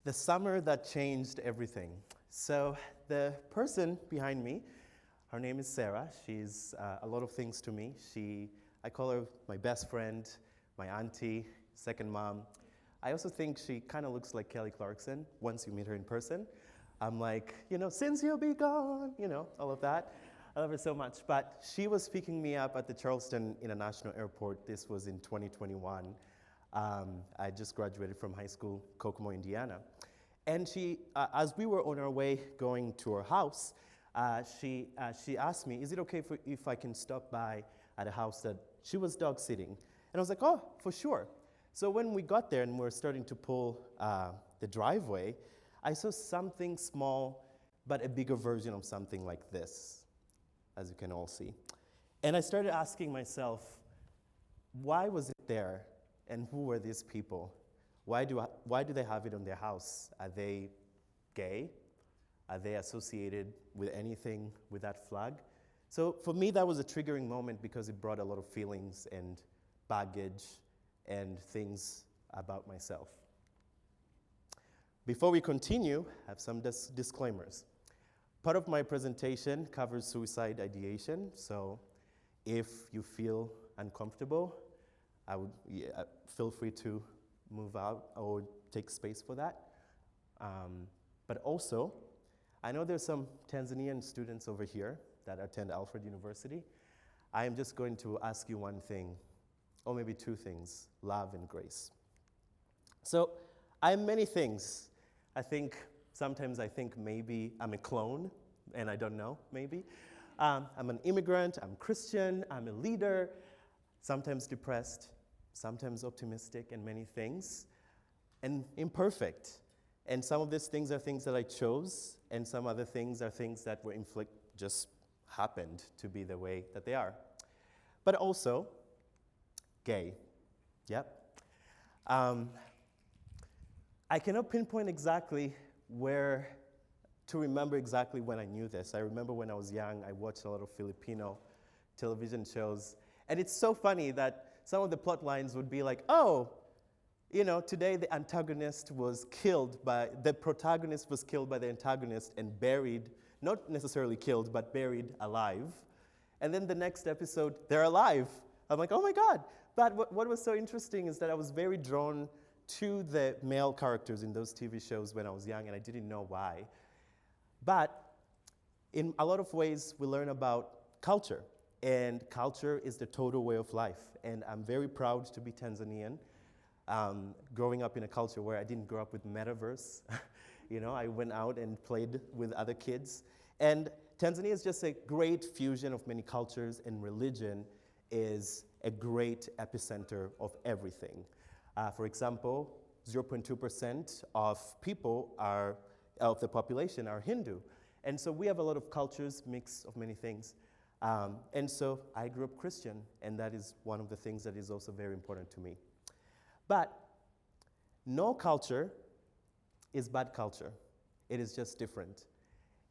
The summer that changed everything. So the person behind me, her name is Sarah. She's a lot of things to me. I call her my best friend, my auntie, second mom. I also think she kind of looks like Kelly Clarkson once you meet her in person. I'm like, since you'll be gone, all of that. I love her so much. But she was picking me up at the Charleston International Airport. This was in 2021. I just graduated from high school, Kokomo, Indiana. And she, as we were on our way going to her house, she asked me, is it okay if I can stop by at a house that she was dog sitting? And I was like, oh, for sure. So when we got there and we were starting to pull the driveway, I saw something small, but a bigger version of something like this, as you can all see. And I started asking myself, why was it there? And who were these people? Why do they have it on their house? Are they gay? Are they associated with anything with that flag? So for me, that was a triggering moment because it brought a lot of feelings and baggage and things about myself. Before we continue, I have some disclaimers. Part of my presentation covers suicide ideation, so if you feel uncomfortable, feel free to move out or take space for that. But also, I know there's some Tanzanian students over here that attend Alfred University. I am just going to ask you one thing, or maybe two things, love and grace. So I'm many things. Sometimes I think maybe I'm a clone, and I don't know, maybe. I'm an immigrant, I'm Christian, I'm a leader, sometimes depressed, sometimes optimistic, and many things, and imperfect. And some of these things are things that I chose, and some other things are things that were just happened to be the way that they are. But also, gay. Yep. I cannot pinpoint exactly to remember exactly when I knew this. I remember when I was young, I watched a lot of Filipino television shows. And it's so funny that some of the plot lines would be like, today the protagonist was killed by the antagonist and buried, not necessarily killed, but buried alive. And then the next episode, they're alive. I'm like, oh my God. But what was so interesting is that I was very drawn to the male characters in those TV shows when I was young, and I didn't know why. But in a lot of ways, we learn about culture, and culture is the total way of life. And I'm very proud to be Tanzanian, growing up in a culture where I didn't grow up with metaverse. I went out and played with other kids. And Tanzania is just a great fusion of many cultures, and religion is a great epicenter of everything. For example, 0.2% of the population are Hindu. And so we have a lot of cultures, mix of many things. And so I grew up Christian, and that is one of the things that is also very important to me. But no culture is bad culture. It is just different.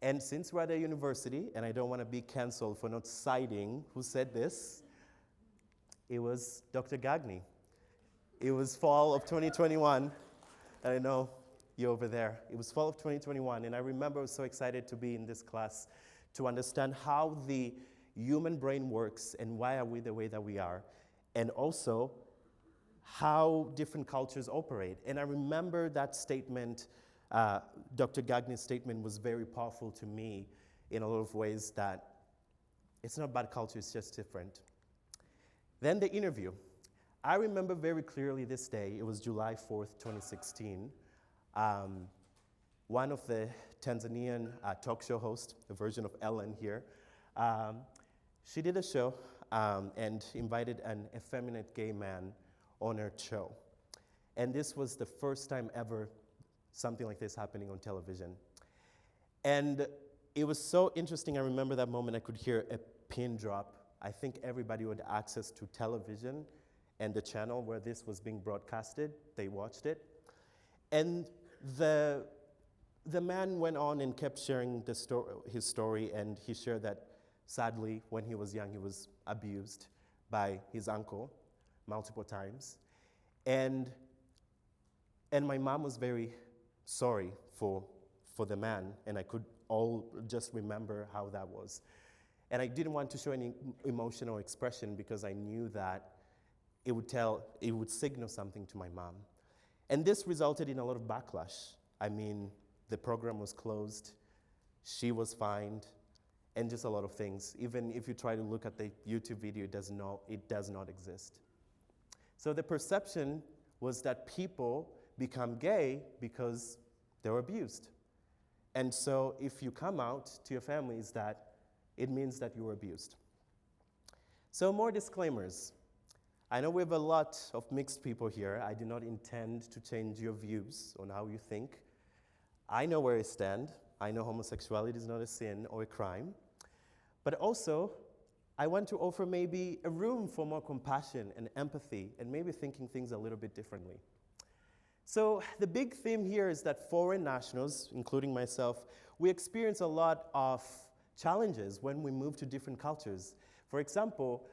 And since we're at a university, and I don't want to be canceled for not citing who said this, it was Dr. Gagni. It was fall of 2021, and I know you're over there. It was fall of 2021, and I remember I was so excited to be in this class to understand how the human brain works and why are we the way that we are, and also how different cultures operate. And I remember that statement, Dr. Gagne's statement was very powerful to me in a lot of ways, that it's not bad culture, it's just different. Then the interview. I remember very clearly this day, it was July 4th, 2016. One of the Tanzanian talk show hosts, a version of Ellen here, she did a show and invited an effeminate gay man on her show. And this was the first time ever something like this happening on television. And it was so interesting. I remember that moment. I could hear a pin drop. I think everybody who had access to television and the channel where this was being broadcasted, they watched it. And the man went on and kept sharing his story, and he shared that sadly, when he was young, he was abused by his uncle multiple times. And my mom was very sorry for the man, and I could all just remember how that was. And I didn't want to show any emotional expression because I knew that it would signal something to my mom. And this resulted in a lot of backlash. I mean, the program was closed, she was fined, and just a lot of things. Even if you try to look at the YouTube video, it does not exist. So the perception was that people become gay because they were abused. And so if you come out to your families, that it means that you were abused. So more disclaimers. I know we have a lot of mixed people here. I do not intend to change your views on how you think. I know where I stand. I know homosexuality is not a sin or a crime. But also, I want to offer maybe a room for more compassion and empathy and maybe thinking things a little bit differently. So the big theme here is that foreign nationals, including myself, we experience a lot of challenges when we move to different cultures. For example,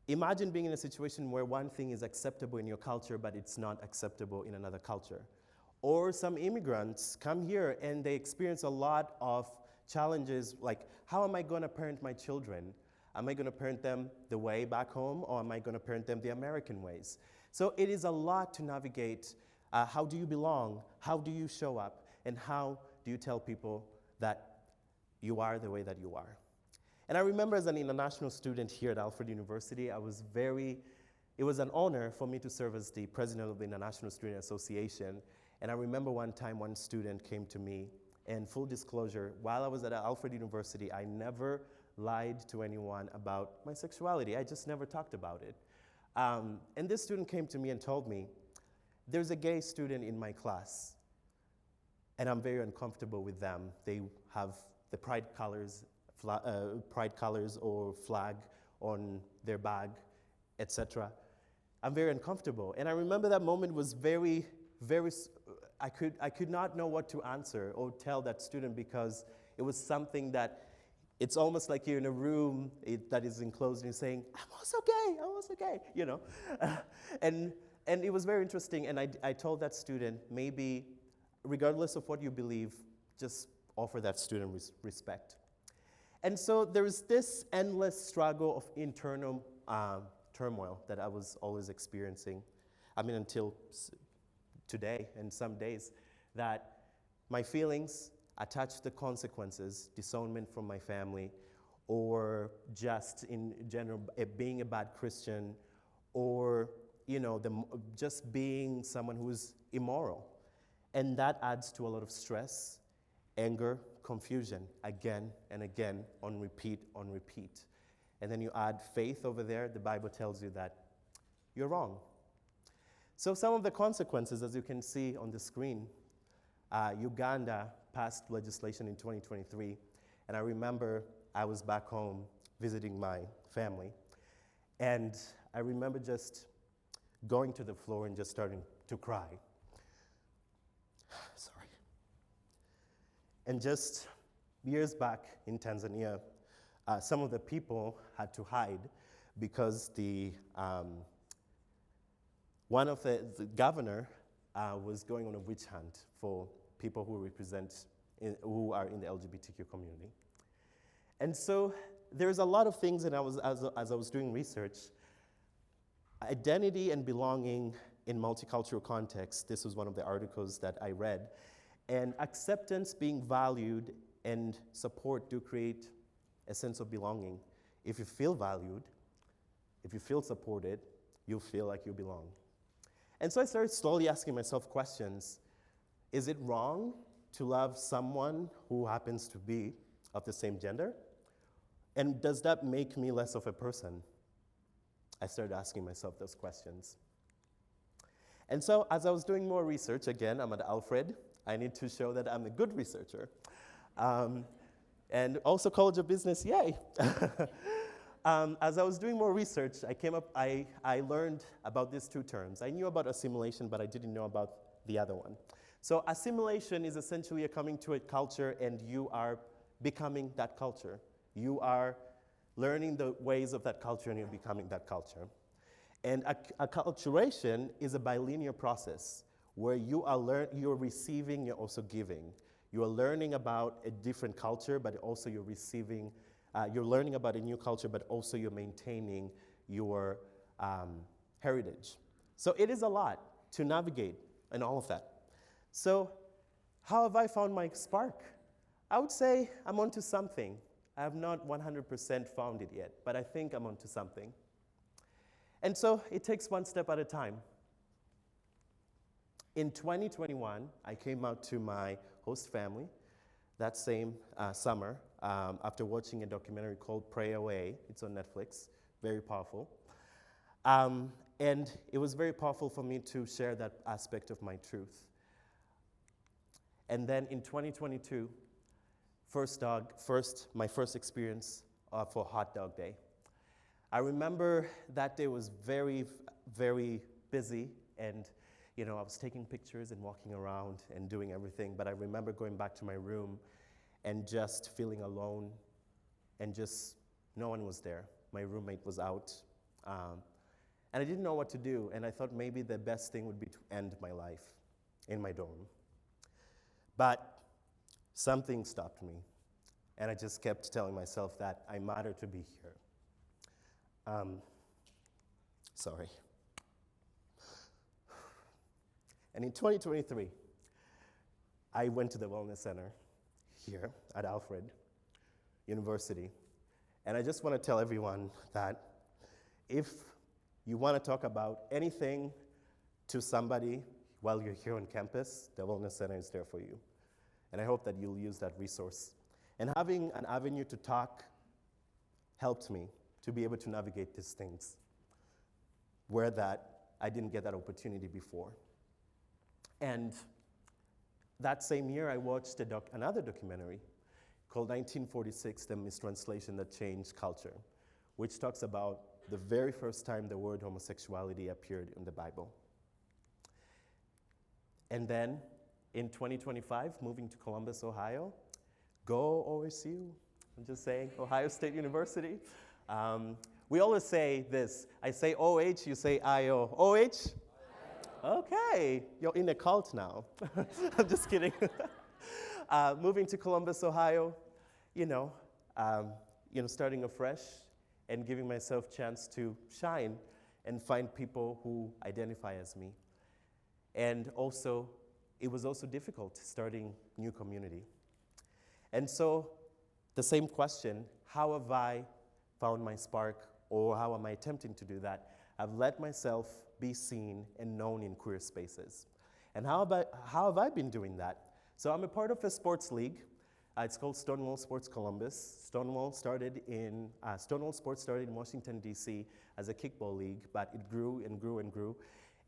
imagine being in a situation where one thing is acceptable in your culture, but it's not acceptable in another culture. Or some immigrants come here and they experience a lot of challenges like, how am I going to parent my children? Am I going to parent them the way back home, or am I going to parent them the American ways? So it is a lot to navigate. How do you belong? How do you show up? And how do you tell people that you are the way that you are? And I remember as an international student here at Alfred University, it was an honor for me to serve as the president of the International Student Association. And I remember one time one student came to me, and full disclosure, while I was at Alfred University, I never lied to anyone about my sexuality. I just never talked about it. And this student came to me and told me, there's a gay student in my class, and I'm very uncomfortable with them. They have the pride colors or flag on their bag, etc. I'm very uncomfortable. And I remember that moment was very, I could not know what to answer or tell that student, because it was something that it's almost like you're in a room that is enclosed and you're saying, I'm also gay, you know. And it was very interesting, and I told that student, maybe, regardless of what you believe, just offer that student respect. And so there is this endless struggle of internal turmoil that I was always experiencing. I mean, until today and some days, that my feelings attached to consequences, disownment from my family, or just in general being a bad Christian, or just being someone who's immoral. And that adds to a lot of stress, anger, confusion, again and again, on repeat. And then you add faith over there, the Bible tells you that you're wrong. So some of the consequences, as you can see on the screen, Uganda passed legislation in 2023, and I remember I was back home visiting my family, and I remember just going to the floor and just starting to cry. Sorry. And just years back in Tanzania, some of the people had to hide because one of the governor was going on a witch hunt for people who are in the LGBTQ community. And so there's a lot of things, and as I was doing research, identity and belonging in multicultural context, this was one of the articles that I read, and acceptance, being valued, and support do create a sense of belonging. If you feel valued, if you feel supported, you'll feel like you belong. And so I started slowly asking myself questions. Is it wrong to love someone who happens to be of the same gender? And does that make me less of a person? I started asking myself those questions. And so as I was doing more research, again, I'm at Alfred, I need to show that I'm a good researcher. And also College of Business, yay! As I was doing more research, I learned about these two terms. I knew about assimilation, but I didn't know about the other one. So assimilation is essentially coming to a culture and you are becoming that culture. You are learning the ways of that culture and you're becoming that culture. And acculturation is a bilinear process where you're receiving, you're also giving. You are learning about a different culture, but also you're receiving, you're learning about a new culture, but also you're maintaining your heritage. So it is a lot to navigate and all of that. So how have I found my spark? I would say I'm onto something. I have not 100% found it yet, but I think I'm onto something. And so it takes one step at a time. In 2021, I came out to my host family that same summer after watching a documentary called Pray Away. It's on Netflix, very powerful. And it was very powerful for me to share that aspect of my truth. And then in 2022, my first experience for Hot Dog Day. I remember that day was very, very busy, and I was taking pictures and walking around and doing everything, but I remember going back to my room and just feeling alone, and just no one was there. My roommate was out, and I didn't know what to do, and I thought maybe the best thing would be to end my life in my dorm. But something stopped me, and I just kept telling myself that I matter to be here. Sorry. And in 2023, I went to the Wellness Center here at Alfred University, and I just want to tell everyone that if you want to talk about anything to somebody while you're here on campus, the Wellness Center is there for you. And I hope that you'll use that resource. And having an avenue to talk helped me to be able to navigate these things where that I didn't get that opportunity before. And that same year, I watched another documentary called 1946, The Mistranslation That Changed Culture, which talks about the very first time the word homosexuality appeared in the Bible. And then in 2025, moving to Columbus, Ohio, go OSU. I'm just saying, Ohio State University. We always say this. I say OH, you say IO. OH? Okay, you're in a cult now. I'm just kidding. Moving to Columbus, Ohio, starting afresh and giving myself a chance to shine and find people who identify as me. And also, it was also difficult starting new community. And so the same question, how have I found my spark, or how am I attempting to do that? I've let myself be seen and known in queer spaces. And how have I been doing that? So I'm a part of a sports league. It's called Stonewall Sports Columbus. Stonewall Sports started in Washington, D.C. as a kickball league, but it grew and grew and grew.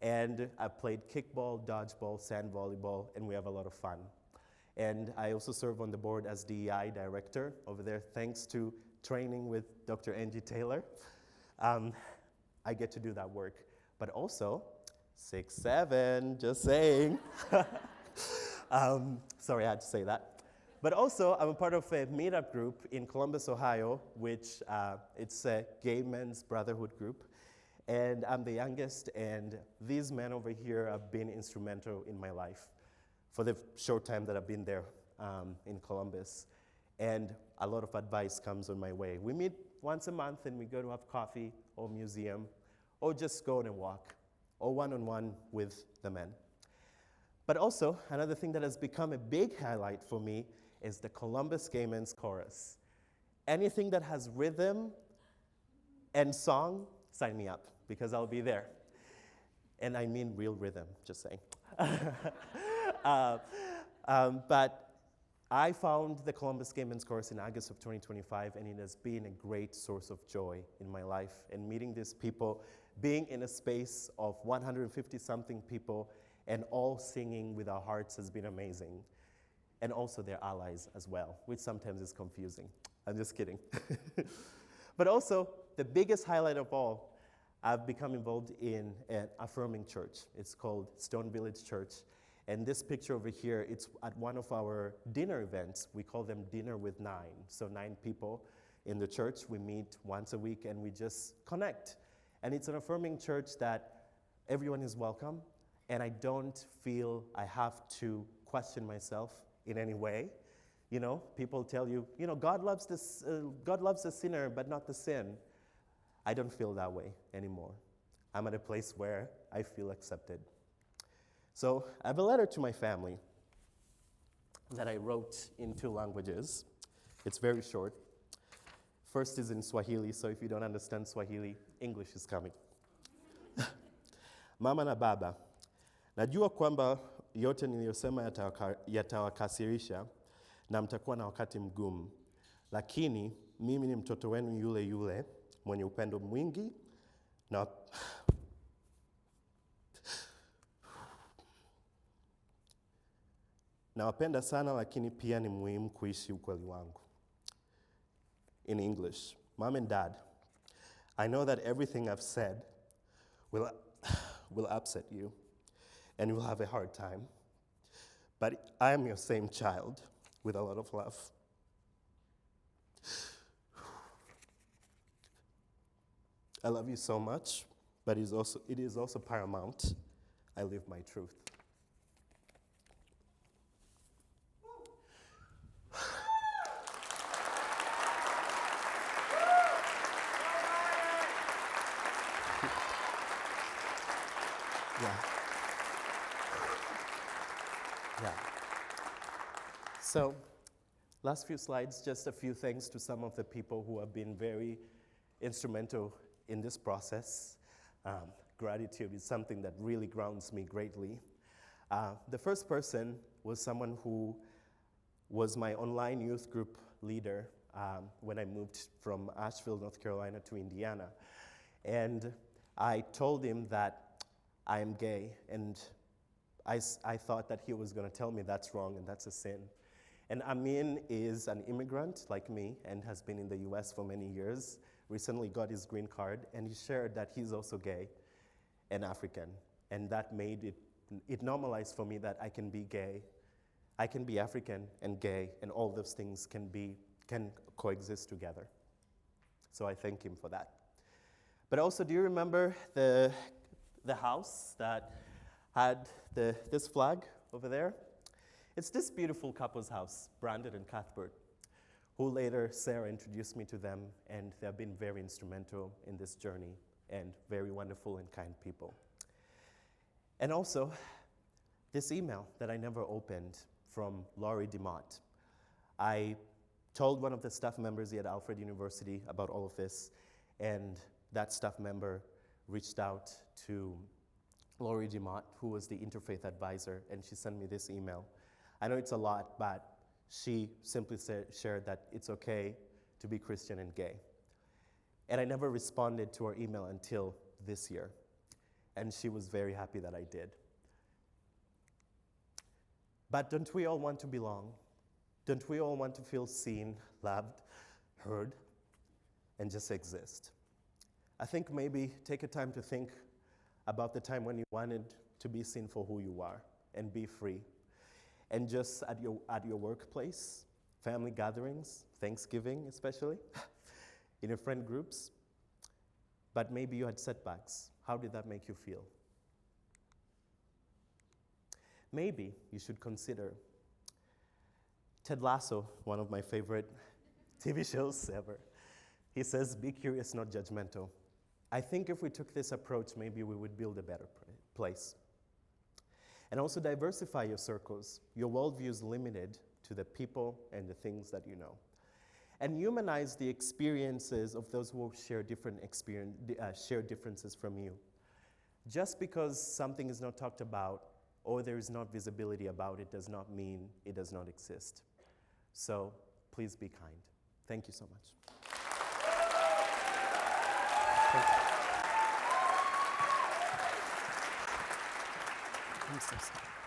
And I played kickball, dodgeball, sand volleyball, and we have a lot of fun. And I also serve on the board as DEI director over there, thanks to training with Dr. Angie Taylor. I get to do that work. But also, 6'7", just saying. Sorry, I had to say that. But also, I'm a part of a meetup group in Columbus, Ohio, which it's a gay men's brotherhood group. And I'm the youngest, and these men over here have been instrumental in my life for the short time that I've been there in Columbus. And a lot of advice comes on my way. We meet once a month, and we go to have coffee or museum, or just go on a walk, or one-on-one with the men. But also, another thing that has become a big highlight for me is the Columbus Gay Men's Chorus. Anything that has rhythm and song, sign me up, because I'll be there. And I mean real rhythm, just saying. But I found the Columbus Gay Men's Chorus in August of 2025, and it has been a great source of joy in my life. And meeting these people, being in a space of 150-something people, and all singing with our hearts has been amazing. And also their allies as well, which sometimes is confusing. I'm just kidding. But also, the biggest highlight of all, I've become involved in an affirming church. It's called Stone Village Church. And this picture over here, it's at one of our dinner events. We call them Dinner with 9. So 9 people in the church. We meet once a week and we just connect. And it's an affirming church that everyone is welcome. and I don't feel I have to question myself in any way. You know, people tell you, you know, God loves the sinner, but not the sin. I don't feel that way anymore. I'm at a place where I feel accepted. So I have a letter to my family that I wrote in 2 languages. It's very short. First is in Swahili, so if you don't understand Swahili, English is coming. Mama na baba, najua kwamba yote niliyosema yatawakasirisha na mtakuwa na wakati mgumu. Lakini mimi ni mtoto wenu yule yule mwenye upendo mwingi na nawapenda sana, lakini pia ni muhimu kuishi ukweli wangu. In English, Mom and Dad, I know that everything I've said will upset you and you'll have a hard time. But I am your same child with a lot of love. I love you so much, but it is also paramount I live my truth. Yeah. So, last few slides, just a few thanks to some of the people who have been very instrumental in this process. Gratitude is something that really grounds me greatly. The first person was someone who was my online youth group leader when I moved from Asheville, North Carolina to Indiana. And I told him that I am gay, and I thought that he was going to tell me that's wrong and that's a sin. And Amin is an immigrant like me and has been in the US for many years, recently got his green card, and he shared that he's also gay and African. And that made it normalized for me that I can be gay, I can be African and gay, and all those things can coexist together. So I thank him for that. But also, do you remember the house that had this flag over there? It's this beautiful couple's house, Brandon and Cuthbert, who later Sarah introduced me to them, and they've been very instrumental in this journey and very wonderful and kind people. And also, this email that I never opened from Laurie DeMott. I told one of the staff members here at Alfred University about all of this, and that staff member reached out to Laurie DeMott, who was the interfaith advisor, and she sent me this email. I know it's a lot, but she simply shared that it's okay to be Christian and gay. And I never responded to her email until this year, and she was very happy that I did. But don't we all want to belong? Don't we all want to feel seen, loved, heard, and just exist? I think maybe take a time to think about the time when you wanted to be seen for who you are and be free. And just at your workplace, family gatherings, Thanksgiving especially, in your friend groups, but maybe you had setbacks. How did that make you feel? Maybe you should consider Ted Lasso, one of my favorite TV shows ever. He says, be curious, not judgmental. I think if we took this approach, maybe we would build a better place. And also diversify your circles. Your worldview is limited to the people and the things that you know. And humanize the experiences of those who share share differences from you. Just because something is not talked about or there is not visibility about it does not mean it does not exist. So please be kind. Thank you so much. Thank you. I'm so sorry.